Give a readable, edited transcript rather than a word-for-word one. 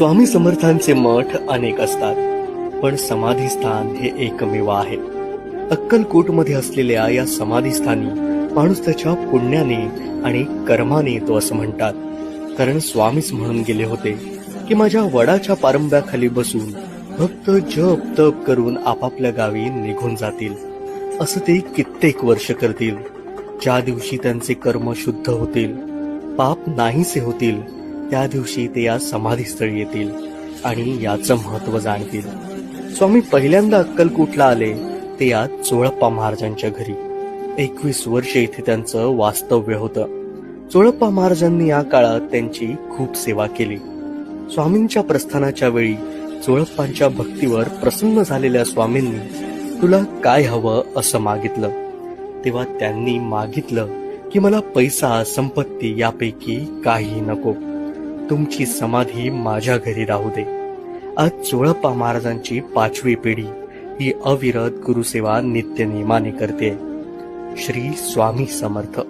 स्वामी समर्थांचे मठ अनेक असतात, पण समाधीस्थान हे एकमेव आहे. अक्कलकोटमध्ये असलेल्या या समाधीस्थानी माणूस त्याच्या पुण्याने आणि कर्माने येतो असं म्हणतात. कारण स्वामीच म्हणून गेले होते की माझ्या वडाच्या पारंब्याखाली बसून भक्त जप तप करून आपापल्या गावी निघून जातील. असं ते कित्येक वर्ष करतील. ज्या दिवशी त्यांचे कर्म शुद्ध होतील, पाप नाहीसे होतील, त्या दिवशी ते या समाधीस्थळी येतील आणि याचं महत्व जाणतील. स्वामी पहिल्यांदा अक्कलकोटला आले ते या चोळप्पा महाराजांच्या घरी. 21 वर्ष इथे त्यांचं वास्तव्य होतं. चोळप्पा महाराजांनी या काळात त्यांची खूप सेवा केली. स्वामींच्या प्रस्थानाच्या वेळी चोळप्पांच्या भक्तीवर प्रसन्न झालेल्या स्वामींनी तुला काय हवं असं मागितलं. तेव्हा त्यांनी मागितलं की मला पैसा संपत्ती यापैकी काही नको, तुमची समाधी माझ्या घरी राहू दे. आज चोळप्पा महाराजांची 5वी पिढी ही अविरत गुरुसेवा नित्य नेमाने करते. श्री स्वामी समर्थ.